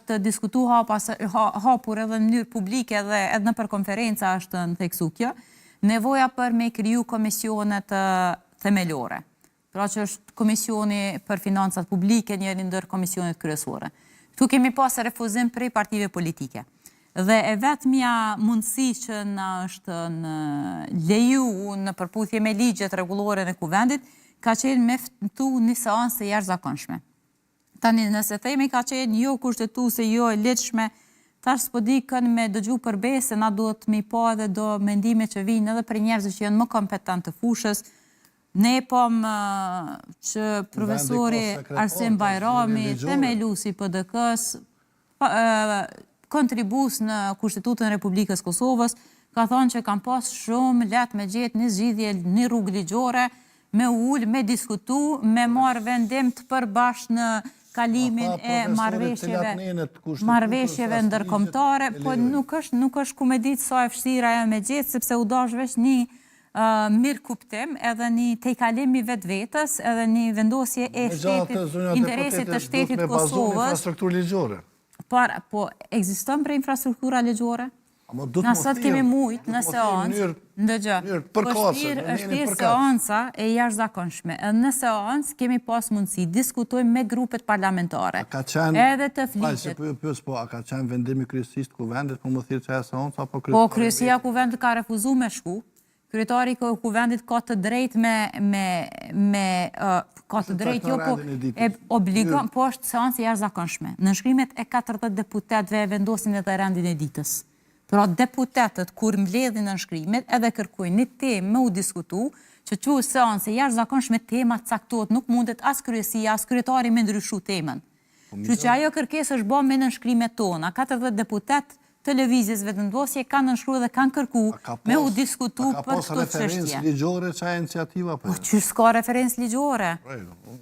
është diskutu hapur edhe në mënyrë publike dhe edhe në për konferenca është në theksu kjo, nevoja për me kriju komisionet themelore. Pra që është komisioni për financat publike, njëri ndër komisionet kryesore. Tu kemi pasë refuzim prej partive politike. Dhe e vetëmja mundësi që në është në leju në përputhje me ligjet rregullore në kuvendit, ka qenë me ftu një seancë e jashtëzakonshme. Tani nëse themi ka qenë jo kushtetuese, jo e lehtëshme, tash s'po di kënë me dëgju përbesë, na duhet me pa edhe do mendime që vinë edhe për njerëz që janë më kompetent të fushës. Ne pom që profesori Arsim Bajrami, themeluesi PDK-s, kontribus në Kushtetutën e Republikës Kosovës, ka thonë që kam pas shumë letë me gjetë një zgjidhje, një rrugë ligjore, me ullë, me diskutu, me marrë vendim të përbashkë në kalimin e marrëveshjeve ndërkombëtare, po nuk është ku me ditë sa e vështira e me gjetë, sepse u dash veç një mirë kuptim, edhe një tejkalimi vetës, edhe një vendosje e shtetit, interesit të shtetit Kosovës. Po, ekziston për infrastruktura ligjore? Na sot kemi mujtë në seancë, ndëgjë, është seanca e jashtëzakonshme. Në seancë kemi pas mundësi, diskutojmë me grupet parlamentare, edhe të fliqet. A ka qenë vendimi kryesisë të kuvendit, po më thirë që e seanca, apo Po, kryesia kuvendit ka refuzu me shku, kryetari kuvendit ka të drejt ka të drejt jo, po e obligon, po është seancë e jashtëzakonshme. Në shkrimet e 40 deputetëve vendosin edhe rendin e ditës. Pra deputetët, kur mbledhin në shkrimet, edhe kërkojnë një temë me u diskutu, që quhet seancë e jashtëzakonshme, tema caktohet, nuk mundet as kryesia, as kryetari me ndryshu temën. Kështu që ajo kërkesë është bërë me nënshkrimet tona. 40 deputet televizjes vendosje kanë nënshkruar dhe kanë kërku me u diskutu për këtë çështje. A ka pas referencë ligjore çaja iniciativa? Po që s'ka referencë ligjore.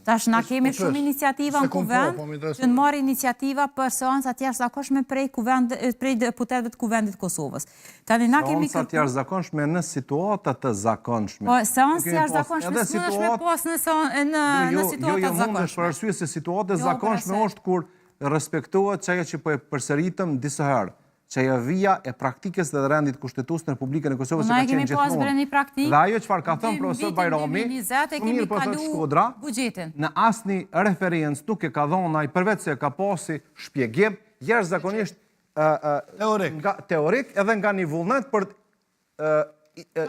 Tash na kemi shumë iniciativa në kuvend, që në marrë iniciativa për seancat jashtëzakonshme prej deputetëve të kuvendit Kosovës. Tani na kemi seancat jashtëzakonshme në situata të zakonshme. Po seancë jashtëzakonshme s'mundesh me pas në situata të zakonshme. Për arsye se situata e zakonshme është kur respektohet çaja që po e përsëritëm disa herë. Çajavia e praktikës dhe rendit kushtetues në Republikën e Kosovës që ka qenë gjithmonë. Dhe ajo çfarë ka thënë profesor Bajrami, mirë profesor Shkodra, në asnjë referencë nuk e ka dhënë ai përveç se ka pasi shpjegim jashtëzakonisht teorik edhe nga një vullnet për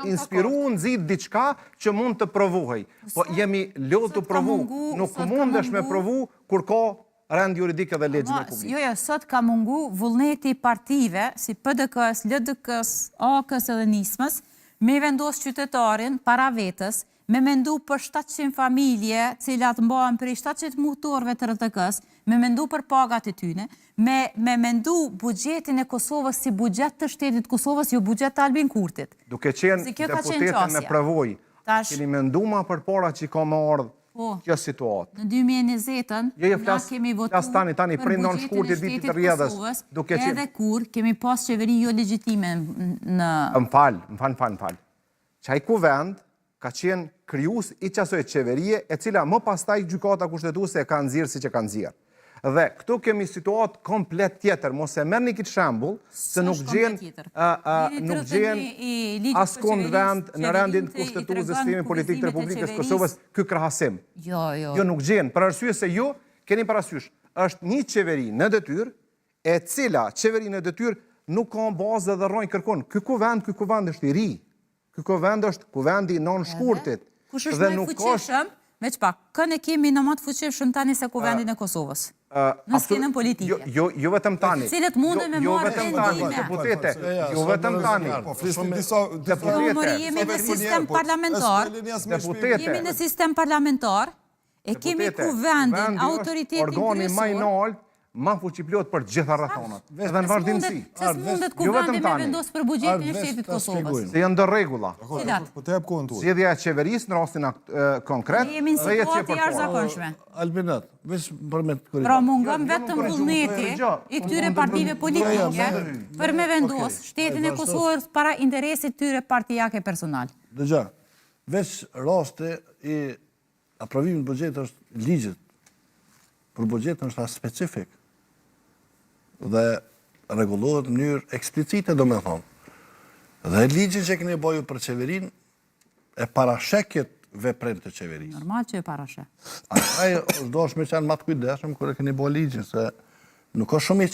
inspiruar nxit diçka që mund të provohej. Po jemi lodhur të provu, nuk mundesh me provu kur ka rend juridike dhe legjime publike. Jo, sot ka mungu vullneti partive, si PDK-s, LDK-s, AK-s edhe nismës, me vendos qytetarin para vetës, me mendu për 700 familje, cilat mbahen për 700 muhtorëve të RTK-s, me mendu për pagat e tyne, me mendu bugjetin e Kosovës si bugjet të shtetit Kosovës, jo bugjet të Albin Kurtit. Duke qenë deputetin me prevoj, keni mendu ma për para që i ka më ardhë kjo situatë. Në 2020-ën, na kemi votu tani për bugjetin e shtetit Kosovës, edhe kur kemi pas qeveri jo legjitime në... Më falë. Qaj kuvend ka qenë kryus i qasoj qeverie, e cila më pastaj gjykata kushtetuese e ka nxirë si që ka nxirë. Dhe këtu kemi situatë komplet tjetër, mos e merrni këtë shembull, se nuk gjen askund vend në rendin kushtetues dhe sistemin politik të Republikës Kosovës ky krahasim. Jo nuk gjen, për arsye se ju keni parasysh, është një qeveri në detyrë, e cila qeveri në detyrë nuk ka bazë dhe rrojnë kërkon. Ky kuvend është i ri. Ky kuvend është kuvendi i nënshkurtit. Kush është më fuqishëm? Me çpak, kënë kemi në më të fuqishëm tani se kuvendin e Kosovës. Në skenën politike. Jo vetëm tani. Cilët mundën me marrë vendime. Deputete, jo vetëm tani. Deputete. Jemi në sistem parlamentar. Jemi në sistem parlamentar. E kemi kuvendin, autoritetin kryesor. Ma fuqiplot për gjitha rrethonat. Edhe në vazhdimsi. Se s'mundet kuvendi me vendos për bugjetin e shtetit Kosovës. Se janë ndër rregulla. Zgjedhja e qeverisë në rastin konkret. Jemi në situatë jashtëzakonshme. Albinat, veç për me të Pra mungon vetëm vullneti i këtyre partive politike për me vendos shtetin e Kosovës para interesit tyre partijake personal. Dëgja, veç raste i aprovimit bugjetit është ligjet. Për bugjetin është specifik. dhe rregullohet në mënyrë eksplicite, do me thonë. Dhe ligjin që keni boju për qeverin e parasheket veprim të qeverisë. Normal që e parashe. Ai do është me qenë matë kujdeshëm kërë keni bo ligjin, se nuk është shumë i